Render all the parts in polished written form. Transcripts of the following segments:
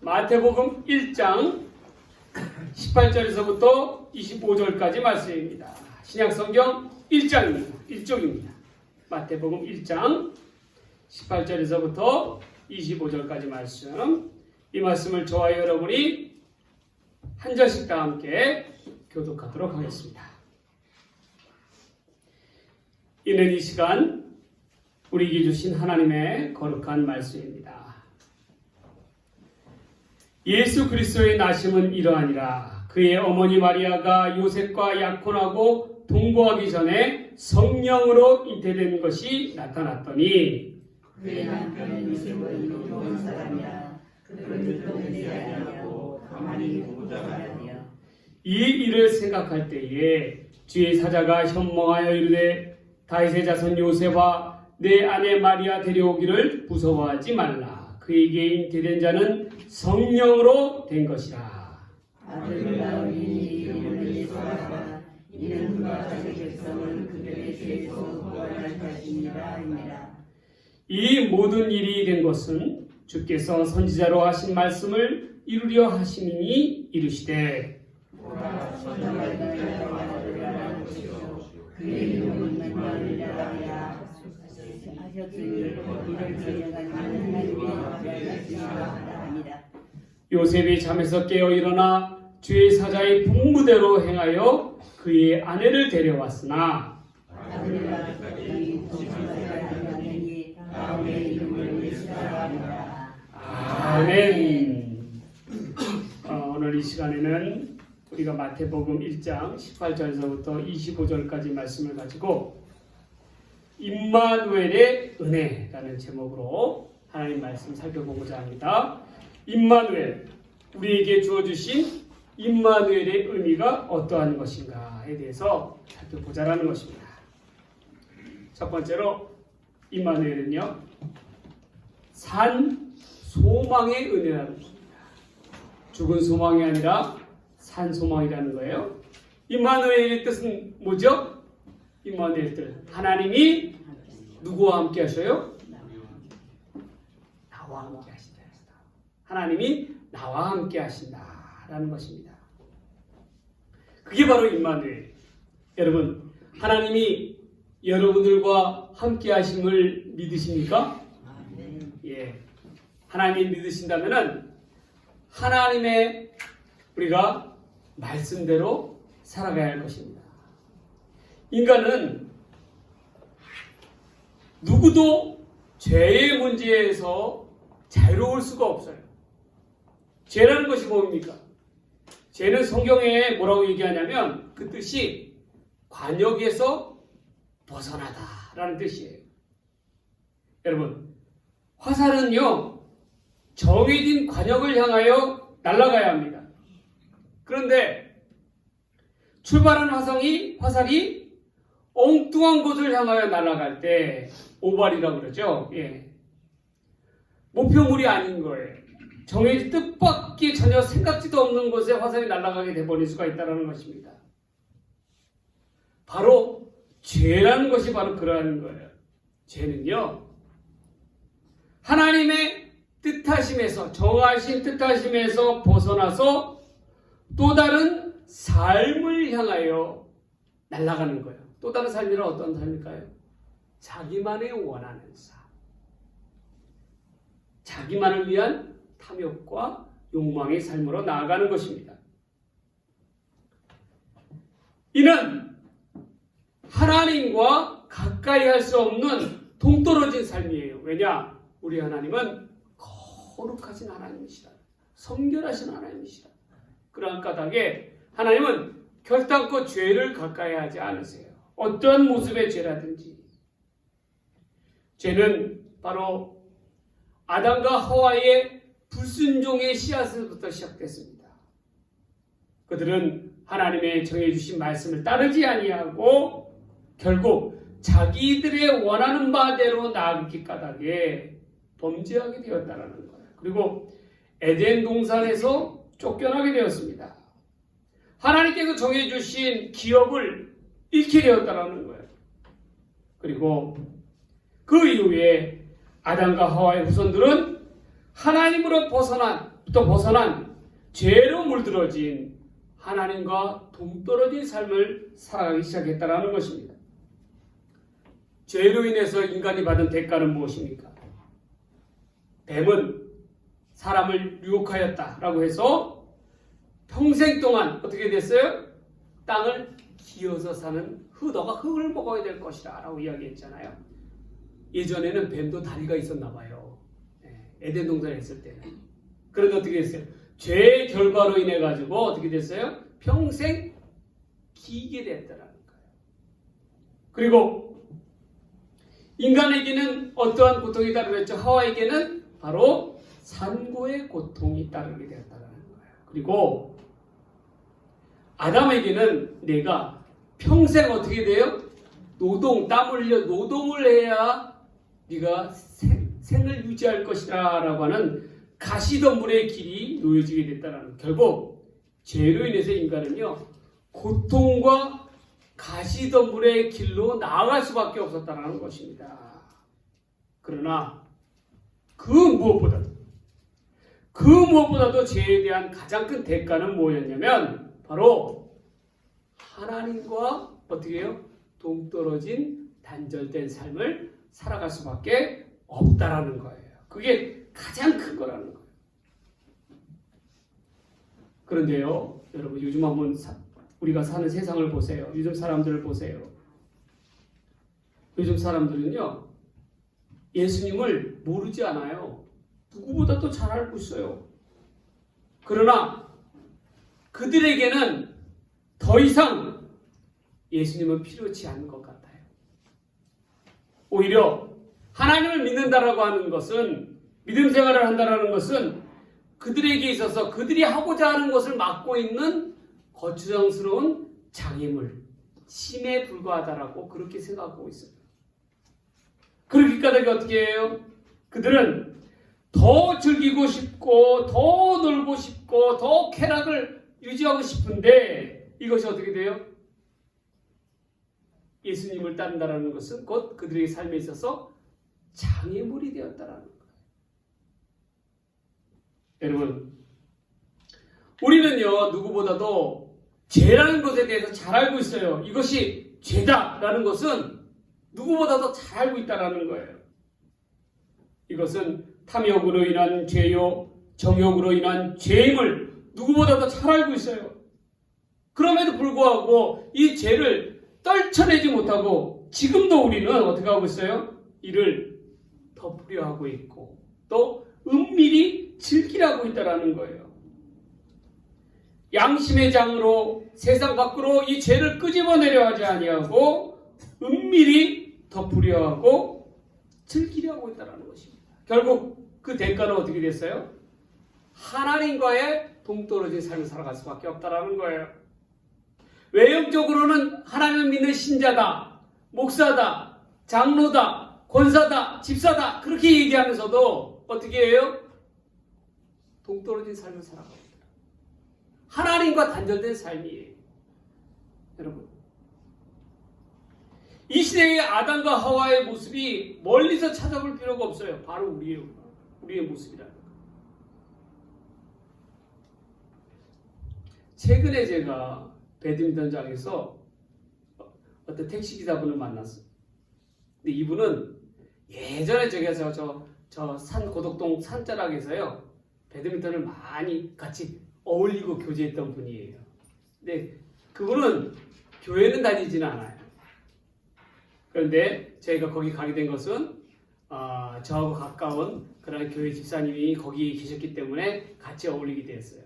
마태복음 1장 18절에서부터 25절까지 말씀입니다. 신약성경 1장입니다. 1쪽입니다. 마태복음 1장 18절에서부터 25절까지 말씀. 이 말씀을 저와 여러분이 한 절씩 다 함께 교독하도록 하겠습니다. 이는 이 시간 우리에게 주신 하나님의 거룩한 말씀입니다. 예수 그리스도의 나심은 이러하니라. 그의 어머니 마리아가 요셉과 약혼하고 동거하기 전에 성령으로 잉태된 것이 나타났더니 그의 남편은 요셉은 이로운 사람이라. 그를 늙어내지 아니하고 가만히 보좌하며 이 일을 생각할 때에 주의 사자가 현몽하여 이르되 다윗의 자손 요셉아 내 아내 마리아 데려오기를 무서워하지 말라. 그에게 잉태된 자는 성령으로 된 것이라. 아들을 낳으니 이름을 예수하라. 이는 그가 자기 백성을 그들의 죄에서 구원할 것이니라 하니라. 이 모든 일이 된 것은 주께서 선지자로 하신 말씀을 이루려 하심이니 이르시되 보라 천사가 그의 아들을 낳을 것이요 그의 이름은 임마누엘이라 하야. 하셨으니 이를 지녀간 하나님의 아들이라 하니라. 요셉이 잠에서 깨어 일어나 주의 사자의 분무대로 행하여 그의 아내를 데려왔으나 아들을 낳았더니 동생들을 하나님이 다음에 이름을 예수라 하니라. 아멘. 오늘 이 시간에는 우리가 마태복음 1장 18절에서부터 25절까지 말씀을 가지고 임마누엘의 은혜라는 제목으로 하나님 말씀 살펴보고자 합니다. 임마누엘, 우리에게 주어주신 임마누엘의 의미가 어떠한 것인가에 대해서 살펴보자라는 것입니다. 첫 번째로 임마누엘은요, 산 소망의 은혜라는 것입니다. 죽은 소망이 아니라 산 소망이라는 거예요. 임마누엘의 뜻은 뭐죠? 임마누엘의 뜻, 하나님이 누구와 함께 하셔요? 나와 함께 하신다. 하나님이 나와 함께 하신다라는 것입니다. 그게 바로 임마누엘. 여러분, 하나님이 여러분들과 함께 하심을 믿으십니까? 예. 하나님 믿으신다면은 하나님의 우리가 말씀대로 살아가야 할 것입니다. 인간은 누구도 죄의 문제에서 자유로울 수가 없어요. 죄라는 것이 뭡니까? 죄는 성경에 뭐라고 얘기하냐면 그 뜻이 관역에서 벗어나다라는 뜻이에요. 여러분, 화살은요 정해진 관역을 향하여 날아가야 합니다. 그런데 출발한 화살이 엉뚱한 곳을 향하여 날아갈 때 오발이라고 그러죠. 예. 목표물이 아닌 거예요. 정해진 뜻밖의 전혀 생각지도 없는 곳에 화살이 날아가게 돼버릴 수가 있다는 것입니다. 바로 죄라는 것이 바로 그러한 거예요. 죄는요, 하나님의 뜻하심에서, 정하신 뜻하심에서 벗어나서 또 다른 삶을 향하여 날아가는 거예요. 또 다른 삶이란 어떤 삶일까요? 자기만의 원하는 삶. 자기만을 위한 탐욕과 욕망의 삶으로 나아가는 것입니다. 이는 하나님과 가까이 할 수 없는 동떨어진 삶이에요. 왜냐? 우리 하나님은 거룩하신 하나님이시다. 성결하신 하나님이시다. 그러한 까닭에 하나님은 결단코 죄를 가까이 하지 않으세요. 어떠한 모습의 죄라든지. 죄는 바로 아담과 하와의 불순종의 씨앗에서부터 시작됐습니다. 그들은 하나님의 정해주신 말씀을 따르지 아니하고 결국 자기들의 원하는 바대로 나아가기 까닭에 범죄하게 되었다는 거예요. 그리고 에덴 동산에서 쫓겨나게 되었습니다. 하나님께서 정해주신 기업을 잃게 되었다는 거예요. 그리고 그 이후에 아담과 하와의 후손들은 하나님으로 벗어난 부터 벗어난 죄로 물들어진 하나님과 동떨어진 삶을 살아가기 시작했다는 것입니다. 죄로 인해서 인간이 받은 대가는 무엇입니까? 뱀은 사람을 유혹하였다라고 해서 평생 동안 어떻게 됐어요? 땅을 기어서 사는 너가 흙을 먹어야 될 것이다 라고 이야기했잖아요. 예전에는 뱀도 다리가 있었나 봐요. 에덴 동산에 있을 때는. 그런데 어떻게 됐어요? 죄의 결과로 인해 가지고 어떻게 됐어요? 평생 기게 됐다라는 거예요. 그리고 인간에게는 어떠한 고통이 따르겠죠? 하와에게는 바로 산고의 고통이 따르게 되었다는 거예요. 그리고 아담에게는 내가 평생 어떻게 돼요? 땀 흘려 노동을 해야 네가 생을 유지할 것이다 라고 하는 가시덤불의 길이 놓여지게 됐다는, 결국 죄로 인해서 인간은요 고통과 가시덤불의 길로 나아갈 수밖에 없었다는 것입니다. 그러나 그 무엇보다도 죄에 대한 가장 큰 대가는 뭐였냐면 바로 하나님과 어떻게 해요? 동떨어진 단절된 삶을 살아갈 수밖에 없다라는 거예요. 그게 가장 큰 거라는 거예요. 그런데요, 여러분 요즘 한번 우리가 사는 세상을 보세요. 요즘 사람들을 보세요. 요즘 사람들은요 예수님을 모르지 않아요. 누구보다도 잘 알고 있어요. 그러나 그들에게는 더 이상 예수님은 필요치 않은 것 같아요. 오히려 하나님을 믿는다라고 하는 것은, 믿음 생활을 한다라는 것은 그들에게 있어서 그들이 하고자 하는 것을 막고 있는 거추장스러운 장애물, 심에 불과하다라고 그렇게 생각하고 있어요. 그렇게 까닭에 어떻게 해요? 그들은 더 즐기고 싶고 더 놀고 싶고 더 쾌락을 유지하고 싶은데 이것이 어떻게 돼요? 예수님을 따른다는 것은 곧 그들의 삶에 있어서 장애물이 되었다는 거예요. 여러분, 우리는요 누구보다도 죄라는 것에 대해서 잘 알고 있어요. 이것이 죄다라는 것은 누구보다도 잘 알고 있다는 거예요. 이것은 탐욕으로 인한 죄요, 정욕으로 인한 죄임을 누구보다도 잘 알고 있어요. 그럼에도 불구하고 이 죄를 떨쳐내지 못하고 지금도 우리는 어떻게 하고 있어요? 이를 덮으려 하고 있고 또 은밀히 즐기라고 있다는 거예요. 양심의 장으로 세상 밖으로 이 죄를 끄집어내려 하지 아니하고 은밀히 덮으려 하고 즐기려 하고 있다는 것입니다. 결국 그 대가는 어떻게 됐어요? 하나님과의 동떨어진 삶을 살아갈 수밖에 없다는 거예요. 외형적으로는 하나님을 믿는 신자다, 목사다, 장로다, 권사다, 집사다 그렇게 얘기하면서도 어떻게 해요? 동떨어진 삶을 살아가고 있다. 하나님과 단절된 삶이에요. 여러분, 이 시대의 아담과 하와의 모습이 멀리서 찾아볼 필요가 없어요. 바로 우리의 모습이라는 거예요. 최근에 제가 배드민턴장에서 어떤 택시기사분을 만났어요. 근데 이분은 예전에 저 산 고덕동 산자락에서요 배드민턴을 많이 같이 어울리고 교제했던 분이에요. 근데 그분은 교회는 다니지는 않아요. 그런데 저희가 거기 가게 된 것은 저하고 가까운 그런 교회 집사님이 거기 계셨기 때문에 같이 어울리게 되었어요.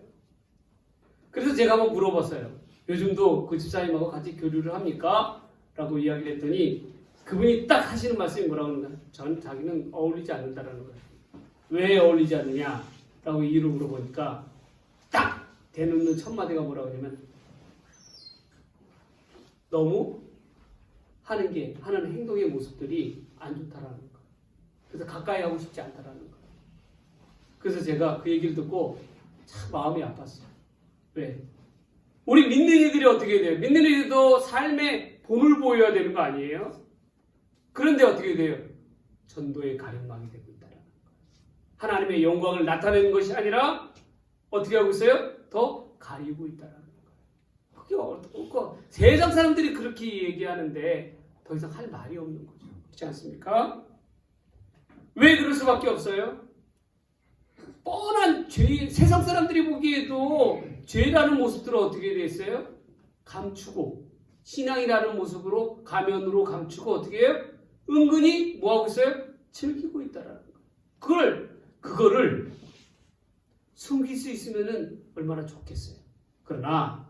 그래서 제가 한번 물어봤어요. 요즘도 그 집사님하고 같이 교류를 합니까? 라고 이야기를 했더니 그분이 딱 하시는 말씀이 뭐라고 하는가? 자기는 어울리지 않는다라는 거예요. 왜 어울리지 않느냐? 라고 이유를 물어보니까 딱 대놓는 첫 마디가 뭐라고 하냐면 너무 하는 행동의 모습들이 안 좋다라는 거예요. 그래서 가까이 하고 싶지 않다라는 거예요. 그래서 제가 그 얘기를 듣고 참 마음이 아팠어요. 왜? 우리 믿는 이들이 어떻게 돼요? 믿는 이들도 삶의 본을 보여야 되는 거 아니에요? 그런데 어떻게 돼요? 전도의 가림막이 되고 있다는 거예요. 하나님의 영광을 나타내는 것이 아니라 어떻게 하고 있어요? 더 가리고 있다라는 거예요. 그게 세상 사람들이 그렇게 얘기하는데 더 이상 할 말이 없는 거죠. 그렇지 않습니까? 왜 그럴 수밖에 없어요? 뻔한 죄, 세상 사람들이 보기에도 죄라는 모습들을 어떻게 됐어요? 감추고 신앙이라는 모습으로 가면으로 감추고 어떻게 해요? 은근히 뭐하고 있어요? 즐기고 있다라는 거예요. 그거를 숨길 수 있으면은 얼마나 좋겠어요. 그러나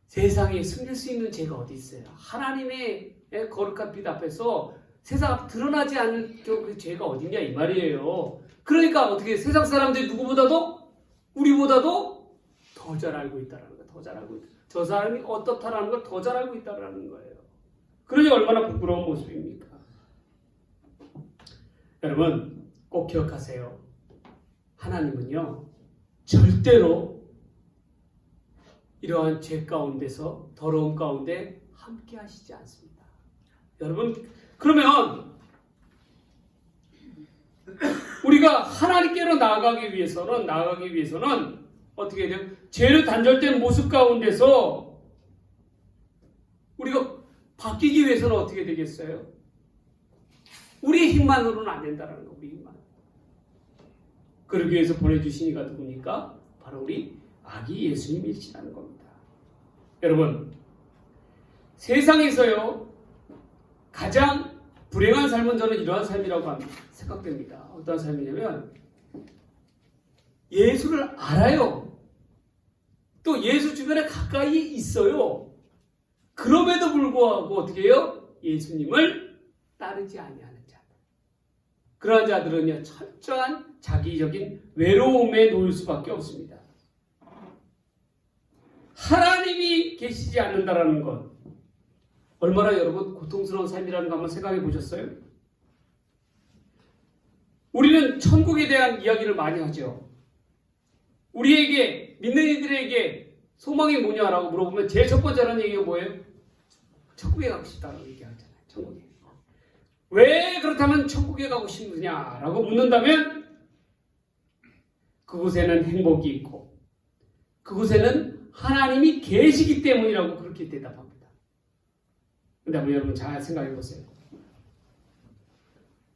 세상에 숨길 수 있는 죄가 어디 있어요? 하나님의 거룩한 빛 앞에서 세상 앞에 드러나지 않을 그 죄가 어딨냐 이 말이에요. 그러니까 어떻게 세상 사람들이 누구보다도 우리보다도 더 잘 알고 있다라는 거예요. 더 잘 알고 있다. 저 사람이 어떻다라는 걸 더 잘 알고 있다라는 거예요. 그러니 얼마나 부끄러운 모습입니까? 여러분 꼭 기억하세요. 하나님은요 절대로 이러한 죄 가운데서 더러움 가운데 함께 하시지 않습니다. 여러분 그러면 우리가 하나님께로 나아가기 위해서는 어떻게 해야 돼요? 죄로 단절된 모습 가운데서 우리가 바뀌기 위해서는 어떻게 되겠어요? 우리의 힘만으로는 안 된다는 거, 우리 힘만. 그러기 위해서 보내주신 이가 누굽니까? 바로 우리 아기 예수님이시라는 겁니다. 여러분, 세상에서요 가장 불행한 삶은 저는 이러한 삶이라고 생각됩니다. 어떤 삶이냐면 예수를 알아요. 또 예수 주변에 가까이 있어요. 그럼에도 불구하고 어떻게 해요? 예수님을 따르지 아니하는 자. 그러한 자들은요 철저한 자기적인 외로움에 놓일 수밖에 없습니다. 하나님이 계시지 않는다라는 것 얼마나 여러분 고통스러운 삶이라는 거 한번 생각해 보셨어요? 우리는 천국에 대한 이야기를 많이 하죠. 우리에게 믿는 이들에게 소망이 뭐냐라고 물어보면 제일 첫 번째 하는 얘기가 뭐예요? 천국에 가고 싶다라고 얘기하잖아요. 천국에. 왜 그렇다면 천국에 가고 싶느냐라고 묻는다면 그곳에는 행복이 있고 그곳에는 하나님이 계시기 때문이라고 그렇게 대답합니다. 근데 한번 여러분 잘 생각해 보세요.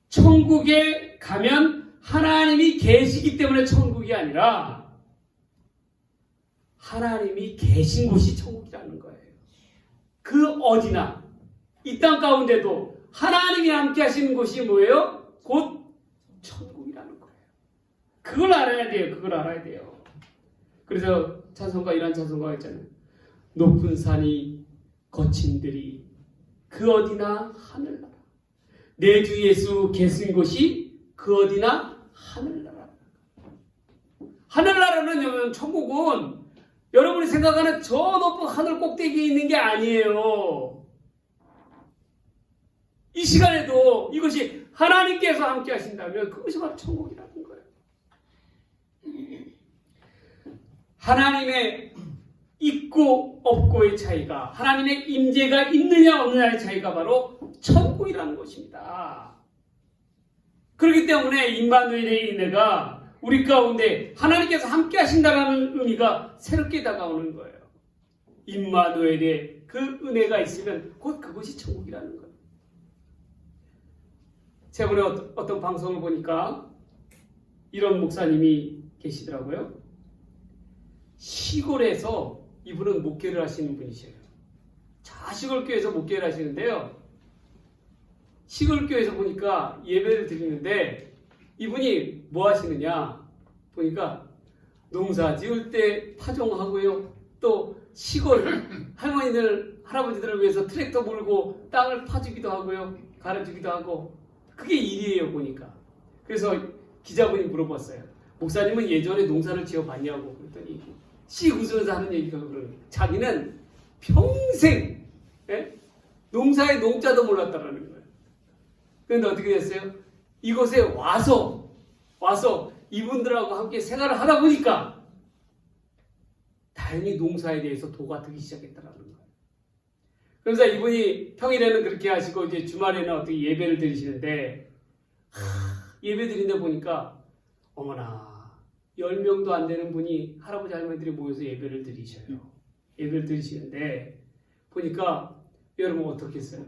천국에 가면 하나님이 계시기 때문에 천국이 아니라 하나님이 계신 곳이 천국이라는 거예요. 그 어디나 이 땅 가운데도 하나님이 함께 하시는 곳이 뭐예요? 곧 천국이라는 거예요. 그걸 알아야 돼요. 그걸 알아야 돼요. 그래서 찬송가 이런 찬송가가 있잖아요. 높은 산이 거친 들이 그 어디나 하늘나라. 내 주 예수 계신 곳이 그 어디나 하늘나라. 하늘나라는 여러분 천국은 여러분이 생각하는 저 높은 하늘 꼭대기에 있는 게 아니에요. 이 시간에도 이것이 하나님께서 함께 하신다면 그것이 바로 천국이라는 거예요. 하나님의 있고 없고의 차이가 하나님의 임재가 있느냐 없느냐의 차이가 바로 천국이라는 것입니다. 그렇기 때문에 임마누엘의 은혜가 우리 가운데 하나님께서 함께 하신다는 의미가 새롭게 다가오는 거예요. 임마누엘의 그 은혜가 있으면 곧 그것이 천국이라는 거예요. 최근에 어떤 방송을 보니까 이런 목사님이 계시더라고요. 시골에서 이분은 목회를 하시는 분이셔요. 시골교회에서 목회를 하시는데요. 시골교회에서 보니까 예배를 드리는데 이분이 뭐 하시느냐 보니까 농사 지을 때 파종하고요. 또 시골 할머니들 할아버지들을 위해서 트랙터 몰고 땅을 파주기도 하고요. 갈아주기도 하고 그게 일이에요 보니까. 그래서 기자분이 물어봤어요. 목사님은 예전에 농사를 지어봤냐고 그랬더니 씩 웃으면서 하는 얘기가 그러는 자기는 평생 농사의 농자도 몰랐다라는 거예요. 그런데 어떻게 됐어요? 이곳에 와서 이분들하고 함께 생활을 하다 보니까 다행히 농사에 대해서 도가 되기 시작했다라는 거예요. 그래서 이분이 평일에는 그렇게 하시고 이제 주말에는 어떻게 예배를 드리시는데 예배 드린다 보니까 어머나 10명도 안 되는 분이 할아버지 할머니들이 모여서 예배를 드리셔요. 예배를 드리시는데 보니까 여러분 어떻겠어요?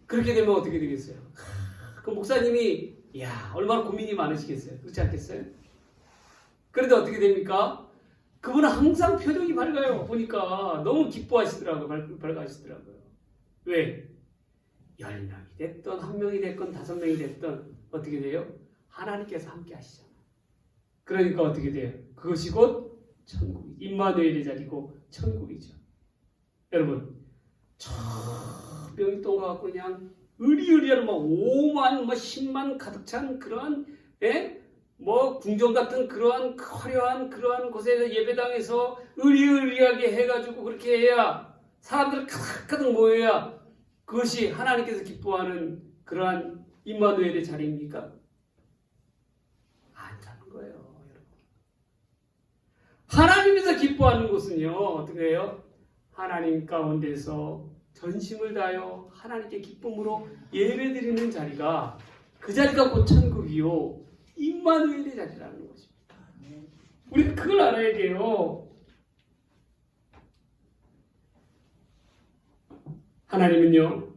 그렇게 되면 어떻게 되겠어요? 그 목사님이 얼마나 고민이 많으시겠어요? 그렇지 않겠어요? 그런데 어떻게 됩니까? 그분은 항상 표정이 밝아요. 보니까 너무 기뻐하시더라고요. 밝아하시더라고요. 왜? 10명이 됐든 1명이 됐건 5명이 됐든 어떻게 돼요? 하나님께서 함께 하시잖아요. 그러니까 어떻게 돼요? 그것이 곧 천국, 임마누엘의 자리고 천국이죠. 여러분, 병이 동가 갖고 그냥 의리의리한 5만, 10만 가득 찬 그러한 궁전 같은 그러한 화려한 그러한 곳에 예배당에서 의리의리하게 해가지고 그렇게 해야 사람들 가득가득 모여야 그것이 하나님께서 기뻐하는 그러한 임마누엘의 자리입니까? 아니라는 거예요, 여러분. 하나님께서 기뻐하는 곳은요, 어떻게 해요? 하나님 가운데서 전심을 다하여 하나님께 기쁨으로 예배드리는 자리가 그 자리가 곧 천국이요 임마누엘의 자리라는 것입니다. 우리는 그걸 알아야 돼요. 하나님은요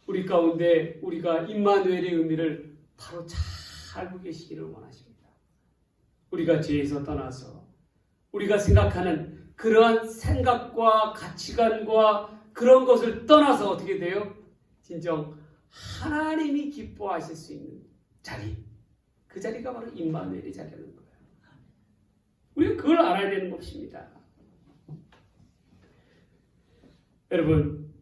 우리 가운데 우리가 임마누엘의 의미를 바로 잘 알고 계시기를 원하십니다. 우리가 죄에서 떠나서 우리가 생각하는 그러한 생각과 가치관과 그런 것을 떠나서 어떻게 돼요? 진정 하나님이 기뻐하실 수 있는 자리, 그 자리가 바로 임마누엘의 자리라는 거예요. 우리가 그걸 알아야 되는 것입니다. 여러분,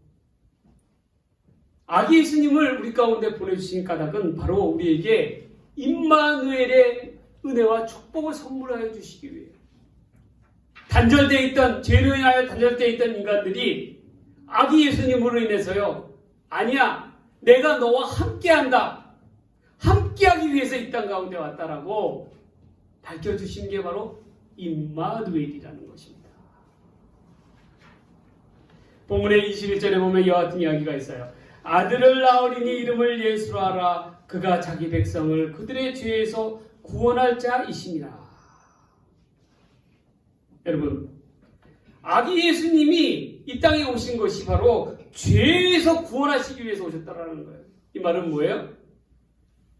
아기 예수님을 우리 가운데 보내주신 까닭은 바로 우리에게 임마누엘의 은혜와 축복을 선물하여 주시기 위해요. 단절되어 있던, 죄로 인하여 단절되어 있던 인간들이 아기 예수님으로 인해서요, 아니야, 내가 너와 함께한다, 함께하기 위해서 이 땅 가운데 왔다라고 밝혀주신 게 바로 임마누엘이라는 것입니다. 본문의 21절에 보면 이와 같은 이야기가 있어요. 아들을 낳으리니 이름을 예수로 하라. 그가 자기 백성을 그들의 죄에서 구원할 자이심이라. 여러분, 아기 예수님이 이 땅에 오신 것이 바로 죄에서 구원하시기 위해서 오셨다라는 거예요. 이 말은 뭐예요?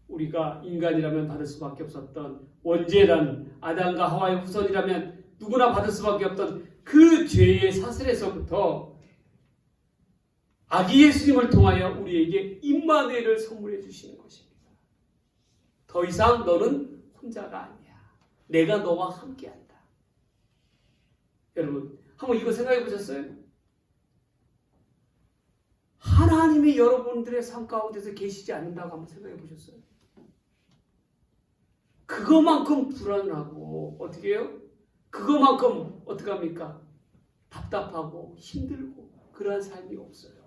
우리가 인간이라면 받을 수밖에 없었던 원죄란 아담과 하와의 후손이라면 누구나 받을 수밖에 없던 그 죄의 사슬에서부터 아기 예수님을 통하여 우리에게 임마누엘을 선물해 주시는 것입니다. 더 이상 너는 혼자가 아니야. 내가 너와 함께한다. 여러분, 한번 이거 생각해 보셨어요? 하나님이 여러분들의 삶 가운데서 계시지 않는다고 한번 생각해 보셨어요? 그거만큼 불안하고 어떻게 해요? 그거만큼 어떻게 합니까? 답답하고 힘들고 그러한 삶이 없어요.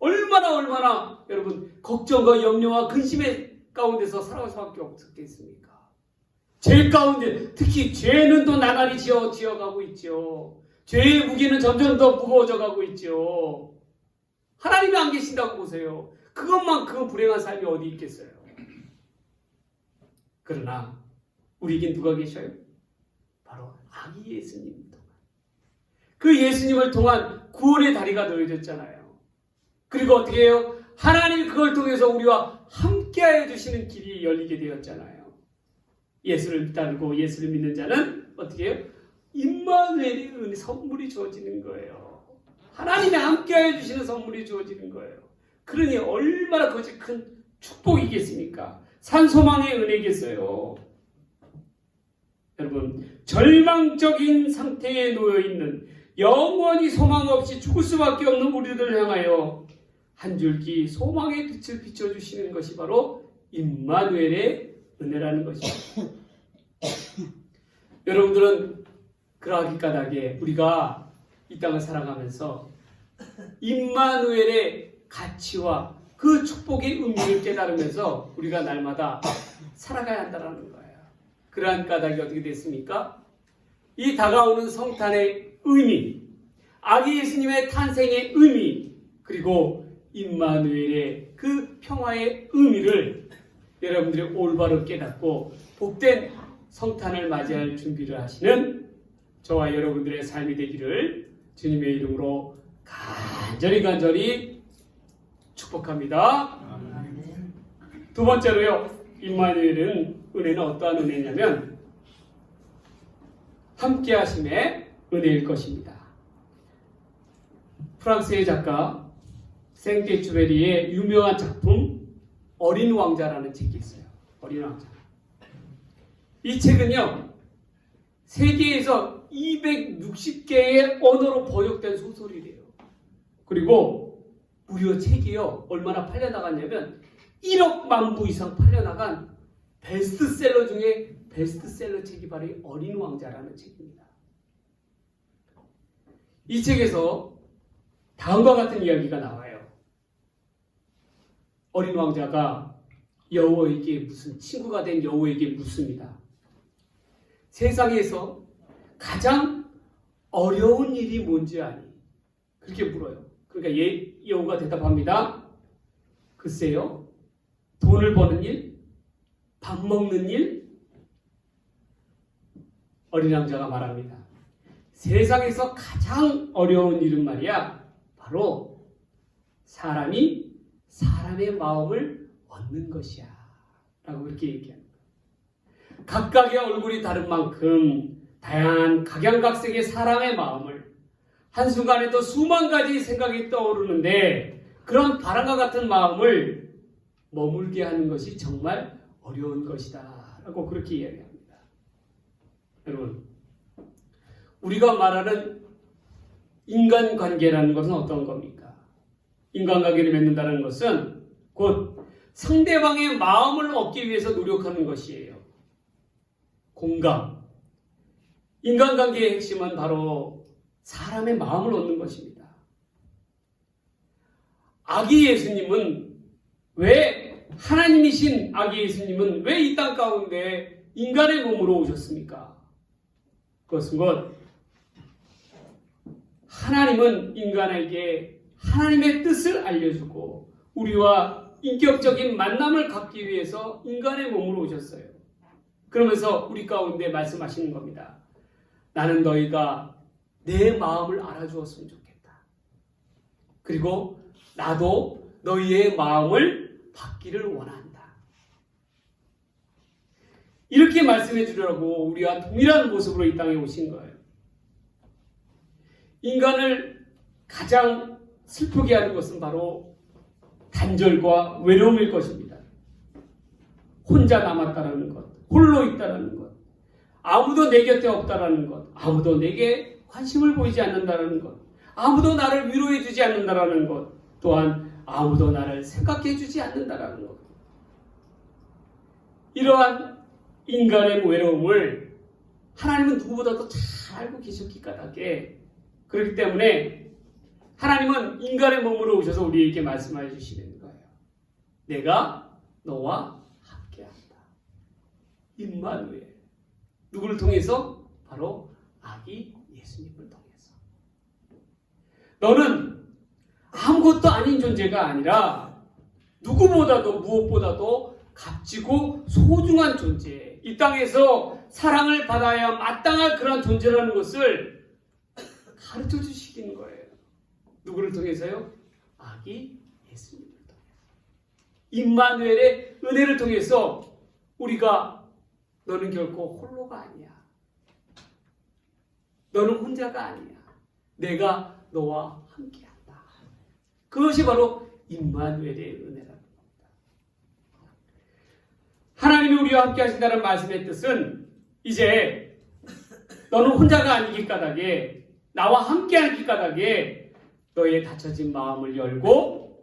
얼마나 여러분 걱정과 염려와 근심의 가운데서 살아갈 수밖에 없겠습니까? 죄 가운데 특히 죄는 또 나날이 지어가고 있죠. 죄의 무게는 점점 더 무거워져 가고 있죠. 하나님이 안 계신다고 보세요. 그것만큼 불행한 삶이 어디 있겠어요. 그러나 우리에겐 누가 계셔요? 바로 아기 예수님 동안. 그 예수님을 통한 구원의 다리가 놓여졌잖아요. 그리고 어떻게 해요? 하나님이 그걸 통해서 우리와 함께하여 주시는 길이 열리게 되었잖아요. 예수를 따르고 예수를 믿는 자는 어떻게 해요? 임마누엘의 은혜 선물이 주어지는 거예요. 하나님이 함께하여 주시는 선물이 주어지는 거예요. 그러니 얼마나 그것이 큰 축복이겠습니까? 산소망의 은혜겠어요. 여러분, 절망적인 상태에 놓여있는 영원히 소망 없이 죽을 수밖에 없는 우리들을 향하여 한 줄기 소망의 빛을 비춰주시는 것이 바로 임마누엘의 은혜라는 것입니다. 여러분들은 그러하기 까닭에 우리가 이 땅을 살아가면서 임마누엘의 가치와 그 축복의 의미를 깨달으면서 우리가 날마다 살아가야 한다는 거예요. 그러한 까닭이 어떻게 됐습니까? 이 다가오는 성탄의 의미, 아기 예수님의 탄생의 의미, 그리고 임마누엘의 그 평화의 의미를 여러분들이 올바로 깨닫고 복된 성탄을 맞이할 준비를 하시는 저와 여러분들의 삶이 되기를 주님의 이름으로 간절히 축복합니다. 두 번째로요, 임마누엘은 은혜는 어떠한 은혜냐면 함께 하심의 은혜일 것입니다. 프랑스의 작가 생제주베리의 유명한 작품 어린 왕자라는 책이 있어요. 어린 왕자. 이 책은요, 세계에서 260개의 언어로 번역된 소설이래요. 그리고 무려 책이요, 얼마나 팔려나갔냐면 1억 만 부 이상 팔려나간 베스트셀러 중에 베스트셀러 책이 바로 이 어린 왕자라는 책입니다. 이 책에서 다음과 같은 이야기가 나와요. 어린 왕자가 여호와에게 무슨 친구가 된 여호와에게 묻습니다. 세상에서 가장 어려운 일이 뭔지 아니? 그렇게 물어요. 그러니까 여호와가 대답합니다. 글쎄요, 돈을 버는 일, 밥 먹는 일. 어린 왕자가 말합니다. 세상에서 가장 어려운 일은 말이야, 바로 사람이 사람의 마음을 얻는 것이야 라고 그렇게 얘기합니다. 각각의 얼굴이 다른 만큼 다양한 각양각색의 사람의 마음을 한순간에도 수만 가지 생각이 떠오르는데 그런 바람과 같은 마음을 머물게 하는 것이 정말 어려운 것이다 라고 그렇게 이야기합니다. 여러분, 우리가 말하는 인간관계라는 것은 어떤 겁니까? 인간관계를 맺는다는 것은 곧 상대방의 마음을 얻기 위해서 노력하는 것이에요. 공감. 인간관계의 핵심은 바로 사람의 마음을 얻는 것입니다. 아기 예수님은 왜, 하나님이신 아기 예수님은 왜 이 땅 가운데 인간의 몸으로 오셨습니까? 그것은 곧 하나님은 인간에게 하나님의 뜻을 알려주고 우리와 인격적인 만남을 갖기 위해서 인간의 몸으로 오셨어요. 그러면서 우리 가운데 말씀하시는 겁니다. 나는 너희가 내 마음을 알아주었으면 좋겠다. 그리고 나도 너희의 마음을 받기를 원한다. 이렇게 말씀해 주려고 우리와 동일한 모습으로 이 땅에 오신 거예요. 인간을 가장 슬프게 하는 것은 바로 단절과 외로움일 것입니다. 혼자 남았다라는 것, 홀로 있다라는 것, 아무도 내 곁에 없다라는 것, 아무도 내게 관심을 보이지 않는다라는 것, 아무도 나를 위로해 주지 않는다라는 것, 또한 아무도 나를 생각해 주지 않는다라는 것. 이러한 인간의 외로움을 하나님은 누구보다도 잘 알고 계셨기 까닭에, 그렇기 때문에 하나님은 인간의 몸으로 오셔서 우리에게 말씀해 주시는 거예요. 내가 너와 함께한다. 임마누엘. 누구를 통해서? 바로 아기 예수님을 통해서. 너는 아무것도 아닌 존재가 아니라 누구보다도 무엇보다도 값지고 소중한 존재, 이 땅에서 사랑을 받아야 마땅할 그런 존재라는 것을 가르쳐 주시는 거예요. 누구를 통해서요? 아기 예수님을 통해서. 임마누엘의 은혜를 통해서 우리가 너는 결코 홀로가 아니야. 너는 혼자가 아니야. 내가 너와 함께한다. 그것이 바로 임마누엘의 은혜라는 겁니다. 하나님이 우리와 함께 하신다는 말씀의 뜻은 이제 너는 혼자가 아니기 까닭에 나와 함께하기 까닭에 너의 닫혀진 마음을 열고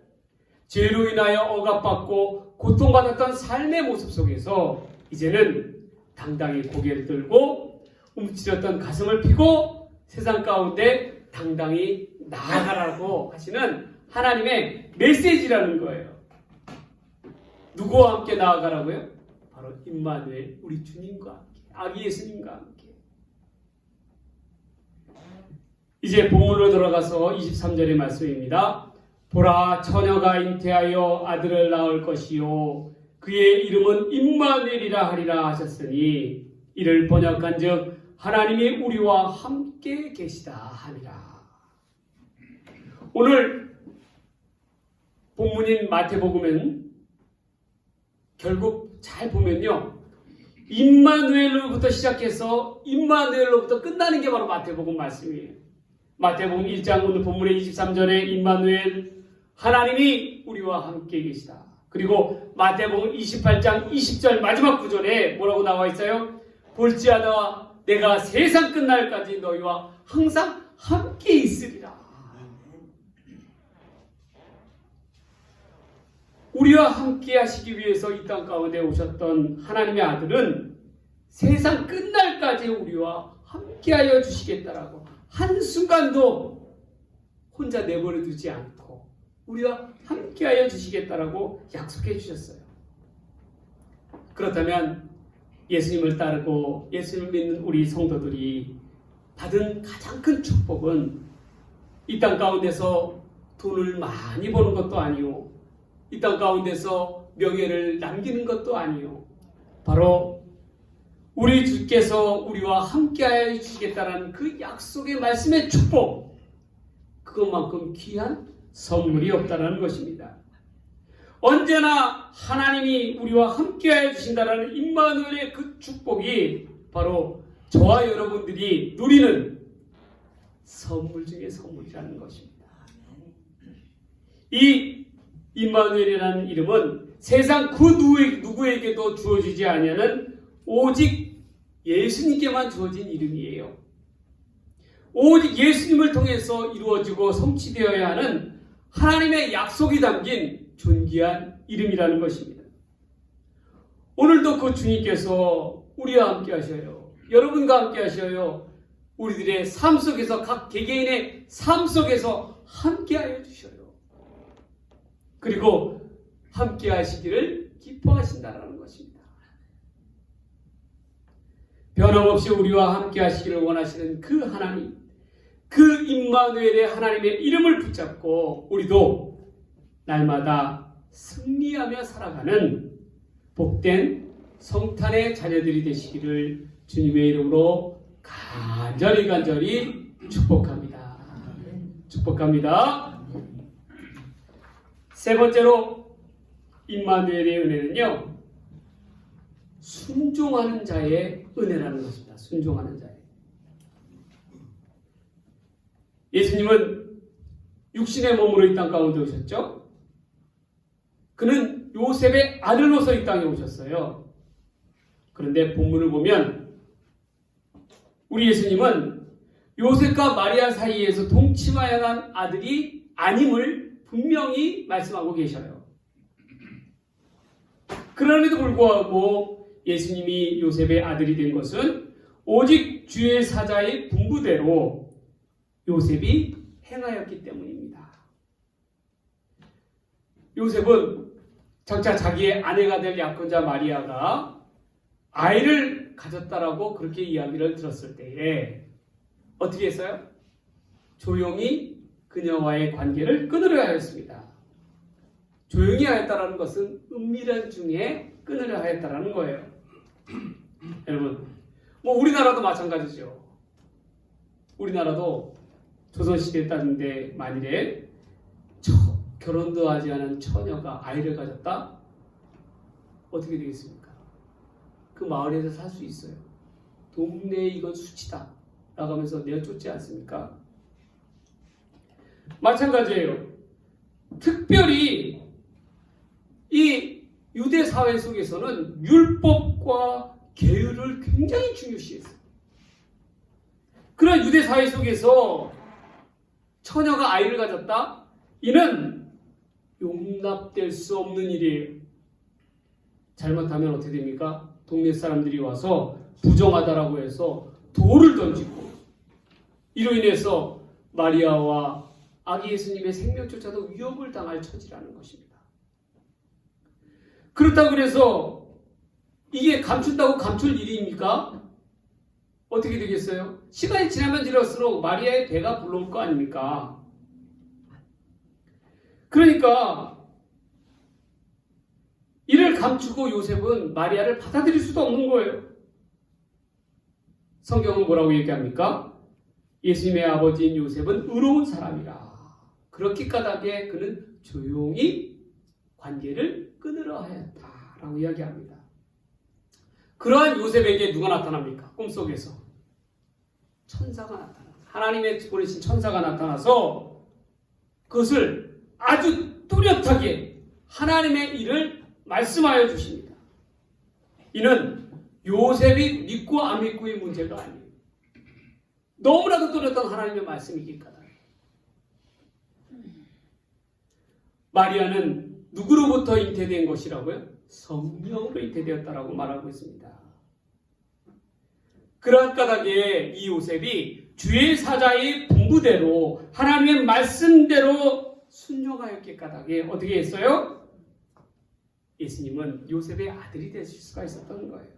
죄로 인하여 억압받고 고통받았던 삶의 모습 속에서 이제는 당당히 고개를 들고 움츠렸던 가슴을 펴고 세상 가운데 당당히 나아가라고 하시는 하나님의 메시지라는 거예요. 누구와 함께 나아가라고요? 바로 임마누엘, 우리 주님과 함께, 아기 예수님과 함께. 이제 본문으로 들어가서 23절의 말씀입니다. 보라, 처녀가 잉태하여 아들을 낳을 것이요 그의 이름은 임마누엘이라 하리라 하셨으니 이를 번역한즉 하나님이 우리와 함께 계시다 하니라. 오늘 본문인 마태복음은 결국 잘 보면요, 임마누엘로부터 시작해서 임마누엘로부터 끝나는 게 바로 마태복음 말씀이에요. 마태복음 1장 오늘 본문의 23절에 임마누엘, 하나님이 우리와 함께 계시다. 그리고 마태복음 28장 20절 마지막 구절에 뭐라고 나와 있어요? 볼지어다 내가 세상 끝날까지 너희와 항상 함께 있으리라. 우리와 함께 하시기 위해서 이 땅 가운데 오셨던 하나님의 아들은 세상 끝날까지 우리와 함께하여 주시겠다라고 한순간도 혼자 내버려 두지 않고 우리와 함께하여 주시겠다라고 약속해 주셨어요. 그렇다면 예수님을 따르고 예수님을 믿는 우리 성도들이 받은 가장 큰 축복은 이 땅 가운데서 돈을 많이 버는 것도 아니요, 이 땅 가운데서 명예를 남기는 것도 아니요, 바로 우리 주께서 우리와 함께하여 주시겠다는 그 약속의 말씀의 축복, 그것만큼 귀한 선물이 없다는 것입니다. 언제나 하나님이 우리와 함께하여 주신다는 임마누엘의 그 축복이 바로 저와 여러분들이 누리는 선물 중에 선물이라는 것입니다. 이 임마누엘이라는 이름은 세상 그 누구에게도 주어지지 아니하는 오직 예수님께만 주어진 이름이에요. 오직 예수님을 통해서 이루어지고 성취되어야 하는 하나님의 약속이 담긴 존귀한 이름이라는 것입니다. 오늘도 그 주님께서 우리와 함께 하셔요. 여러분과 함께 하셔요. 우리들의 삶 속에서, 각 개개인의 삶 속에서 함께 하여 주셔요. 그리고 함께 하시기를 기뻐하신다는 것입니다. 변함없이 우리와 함께 하시기를 원하시는 그 하나님, 그 임마누엘의 하나님의 이름을 붙잡고 우리도 날마다 승리하며 살아가는 복된 성탄의 자녀들이 되시기를 주님의 이름으로 간절히 축복합니다. 축복합니다. 세 번째로 임마누엘의 은혜는요, 순종하는 자의 은혜라는 것입니다. 순종하는 자의. 예수님은 육신의 몸으로 이 땅 가운데 오셨죠. 그는 요셉의 아들로서 이 땅에 오셨어요. 그런데 본문을 보면 우리 예수님은 요셉과 마리아 사이에서 동침하여 난 아들이 아님을 분명히 말씀하고 계셔요. 그럼에도 불구하고 예수님이 요셉의 아들이 된 것은 오직 주의 사자의 분부대로 요셉이 행하였기 때문입니다. 요셉은 장차 자기의 아내가 될 약혼자 마리아가 아이를 가졌다라고 그렇게 이야기를 들었을 때에 어떻게 했어요? 조용히 그녀와의 관계를 끊으려 하였습니다. 조용히 하였다라는 것은 은밀한 중에 끊으려 하였다라는 거예요. 여러분, 우리나라도 마찬가지죠. 우리나라도 조선시대에 따는데 만일에 결혼도 하지 않은 처녀가 아이를 가졌다? 어떻게 되겠습니까? 그 마을에서 살 수 있어요. 동네에 이건 수치다 라고 하면서 내쫓지 않습니까? 마찬가지예요. 특별히 이 유대 사회 속에서는 율법과 계율을 굉장히 중요시했어요. 그런 유대 사회 속에서 처녀가 아이를 가졌다? 이는 용납될 수 없는 일이에요. 잘못하면 어떻게 됩니까? 동네 사람들이 와서 부정하다라고 해서 돌을 던지고, 이로 인해서 마리아와 아기 예수님의 생명조차도 위협을 당할 처지라는 것입니다. 그렇다고 그래서 이게 감춘다고 감출 일입니까? 어떻게 되겠어요? 시간이 지나면 지날수록 마리아의 배가 불러올 거 아닙니까? 그러니까 이를 감추고 요셉은 마리아를 받아들일 수도 없는 거예요. 성경은 뭐라고 얘기합니까? 예수님의 아버지인 요셉은 의로운 사람이라. 그렇기 까닭에 그는 조용히 관계를 끊으려 하였다라고 이야기합니다. 그러한 요셉에게 누가 나타납니까? 꿈속에서 천사가 나타납니다. 하나님의 보내신 천사가 나타나서 그것을 아주 뚜렷하게 하나님의 일을 말씀하여 주십니다. 이는 요셉이 믿고 안 믿고의 문제가 아니에요. 너무나도 뚜렷한 하나님의 말씀이기 까닭. 마리아는 누구로부터 잉태된 것이라고요? 성령으로 잉태되었다라고 말하고 있습니다. 그러한 까닭에 이 요셉이 주의 사자의 분부대로 하나님의 말씀대로 순종하였기 까닭에 어떻게 했어요? 예수님은 요셉의 아들이 되실 수가 있었던 거예요.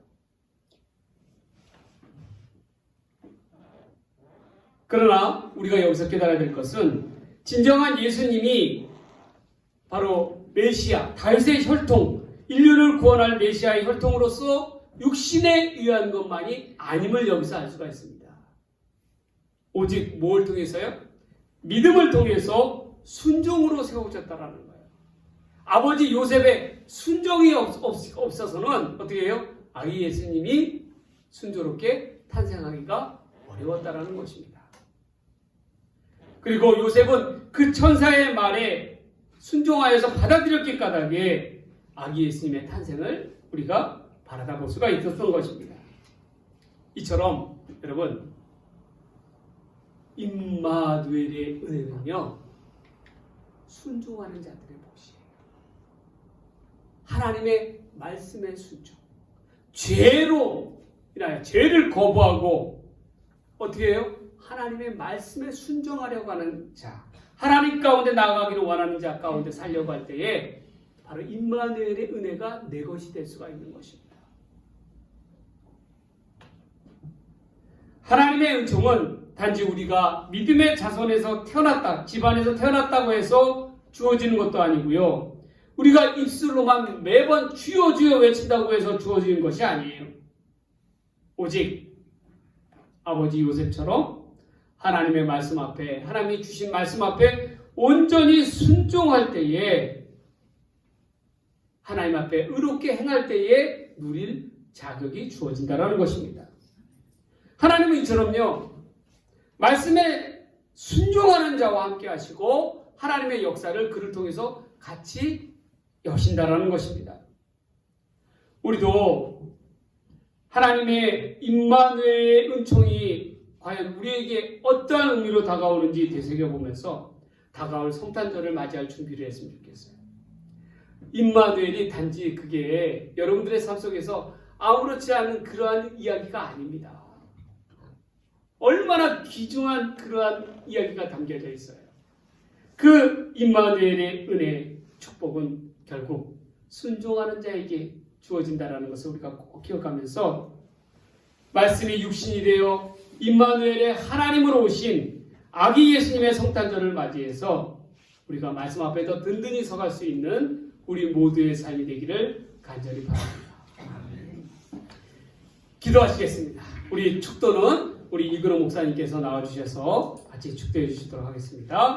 그러나 우리가 여기서 깨달아야 될 것은 진정한 예수님이 바로 메시아, 다윗의 혈통, 인류를 구원할 메시아의 혈통으로서 육신에 의한 것만이 아님을 여기서 알 수가 있습니다. 오직 뭘 통해서요? 믿음을 통해서 순종으로 세워졌다라는 거예요. 아버지 요셉의 순종이 없어서는 어떻게 해요? 아기 예수님이 순조롭게 탄생하기가 어려웠다라는 것입니다. 그리고 요셉은 그 천사의 말에 순종하여서 받아들였기 까닭에 아기 예수님의 탄생을 우리가 바라다 볼 수가 있었던 것입니다. 이처럼 여러분 임마누엘의 은혜는요 순종하는 자들의 몫이에요. 하나님의 말씀의 순종, 죄로 인하여 죄를 거부하고 어떻게 해요? 하나님의 말씀에 순종하려고 하는 자, 하나님 가운데 나아가기를 원하는 자 가운데 살려고 할 때에 바로 임마누엘의 은혜가 내 것이 될 수가 있는 것입니다. 하나님의 은총은 단지 우리가 믿음의 자손에서 태어났다, 집안에서 태어났다고 해서 주어지는 것도 아니고요. 우리가 입술로만 매번 주여 주여 외친다고 해서 주어지는 것이 아니에요. 오직 아버지 요셉처럼 하나님의 말씀 앞에, 하나님이 주신 말씀 앞에 온전히 순종할 때에, 하나님 앞에 의롭게 행할 때에 누릴 자격이 주어진다는 것입니다. 하나님은 이처럼요 말씀에 순종하는 자와 함께 하시고 하나님의 역사를 그를 통해서 같이 여신다라는 것입니다. 우리도 하나님의 임마누엘의 은총이 과연 우리에게 어떠한 의미로 다가오는지 되새겨보면서 다가올 성탄절을 맞이할 준비를 했으면 좋겠어요. 임마누엘이 단지 그게 여러분들의 삶 속에서 아무렇지 않은 그러한 이야기가 아닙니다. 얼마나 귀중한 그러한 이야기가 담겨져 있어요. 그 임마누엘의 은혜, 축복은 결국 순종하는 자에게 주어진다는 것을 우리가 꼭 기억하면서 말씀이 육신이 되어 임마누엘의 하나님으로 오신 아기 예수님의 성탄절을 맞이해서 우리가 말씀 앞에 더 든든히 서갈 수 있는 우리 모두의 삶이 되기를 간절히 바랍니다. 기도하시겠습니다. 우리 축도는 우리 이근호 목사님께서 나와주셔서 같이 축도해 주시도록 하겠습니다.